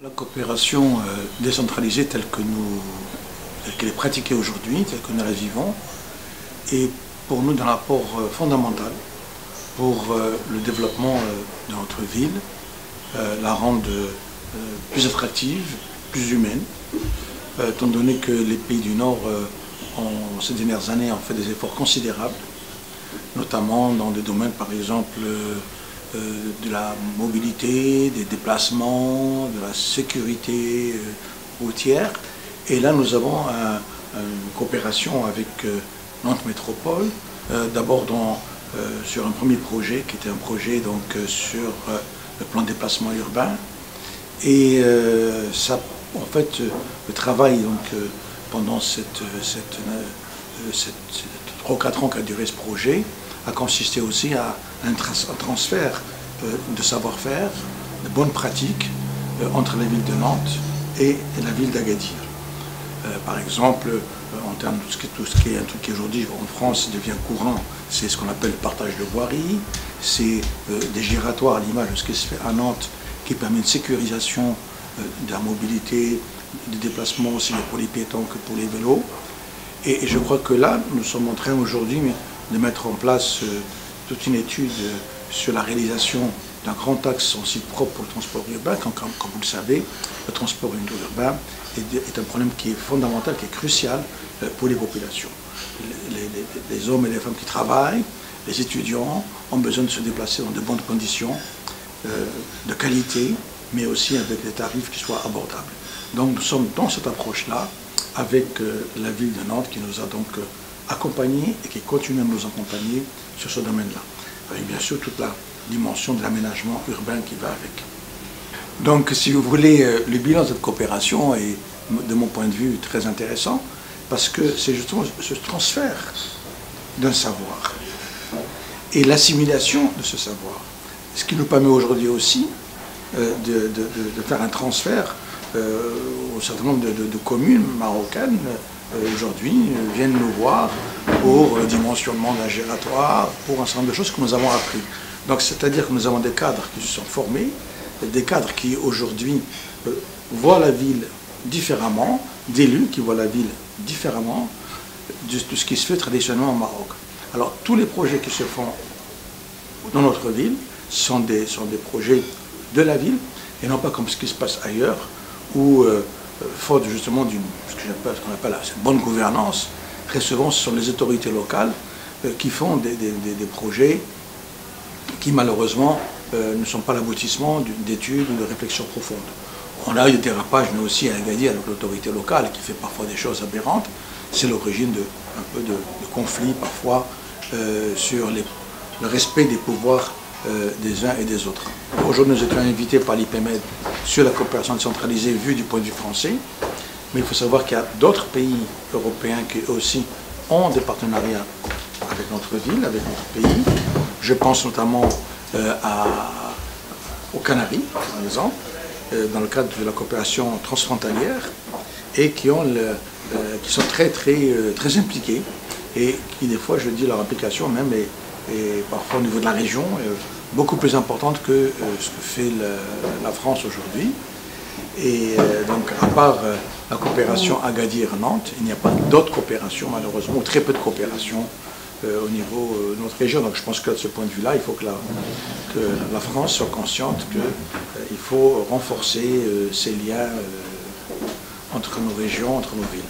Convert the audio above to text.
La coopération décentralisée telle qu'elle est pratiquée aujourd'hui, telle que nous la vivons, est pour nous un apport fondamental pour le développement de notre ville, la rendre plus attractive, plus humaine, étant donné que les pays du Nord, ces dernières années, ont fait des efforts considérables, notamment dans des domaines, par exemple, de la mobilité, des déplacements, de la sécurité routière. Et là, nous avons une coopération avec Nantes Métropole, d'abord sur un premier projet qui était un projet sur le plan de déplacement urbain. Et ça, en fait, le travail pendant ces 3 ou 4 ans qu'a duré ce projet a consisté aussi à un transfert de savoir-faire, de bonnes pratiques entre la ville de Nantes et la ville d'Agadir. Par exemple, en termes de tout ce qui est un truc qui aujourd'hui en France devient courant, c'est ce qu'on appelle le partage de voirie, c'est des giratoires à l'image de ce qui se fait à Nantes qui permet une sécurisation de la mobilité, des déplacements aussi bien pour les piétons que pour les vélos. Et je crois que là, nous sommes en train aujourd'hui de mettre en place toute une étude sur la réalisation d'un grand axe en site propre pour le transport urbain. Comme vous le savez, le transport urbain est un problème qui est fondamental, qui est crucial pour les populations. Les hommes et les femmes qui travaillent, les étudiants ont besoin de se déplacer dans de bonnes conditions, de qualité, mais aussi avec des tarifs qui soient abordables. Donc nous sommes dans cette approche-là avec la ville de Nantes qui nous a donc accompagnés et qui continue à nous accompagner sur ce domaine-là. Avec bien sûr toute la dimension de l'aménagement urbain qui va avec. Donc si vous voulez, le bilan de cette coopération est de mon point de vue très intéressant parce que c'est justement ce transfert d'un savoir et l'assimilation de ce savoir. Ce qui nous permet aujourd'hui aussi de faire un transfert au certain nombre de communes marocaines aujourd'hui viennent nous voir pour le dimensionnement d'un giratoire, pour un certain nombre de choses que nous avons appris. Donc c'est-à-dire que nous avons des cadres qui se sont formés, des cadres qui aujourd'hui voient la ville différemment, d'élus qui voient la ville différemment de ce qui se fait traditionnellement au Maroc. Alors tous les projets qui se font dans notre ville sont des projets de la ville et non pas comme ce qui se passe ailleurs où faute justement ce qu'on appelle une bonne gouvernance, très souvent ce sont les autorités locales qui font des projets qui malheureusement ne sont pas l'aboutissement d'études ou de réflexions profondes. On a eu des dérapages, mais aussi à Agadir avec l'autorité locale qui fait parfois des choses aberrantes. C'est l'origine un peu de conflits parfois sur le respect des pouvoirs des uns et des autres. Aujourd'hui, nous étions invités par l'IPMED sur la coopération décentralisée vue du point de vue français, mais il faut savoir qu'il y a d'autres pays européens qui aussi ont des partenariats avec notre ville, avec notre pays. Je pense notamment aux Canaries, par exemple, dans le cadre de la coopération transfrontalière, et qui sont très impliqués, et qui des fois, je dis, leur implication même est parfois au niveau de la région, beaucoup plus importante que ce que fait la France aujourd'hui. Et donc, à part la coopération Agadir-Nantes, il n'y a pas d'autres coopérations, malheureusement, ou très peu de coopération au niveau de notre région. Donc je pense que de ce point de vue-là, il faut que la France soit consciente qu'il faut renforcer ces liens entre nos régions, entre nos villes.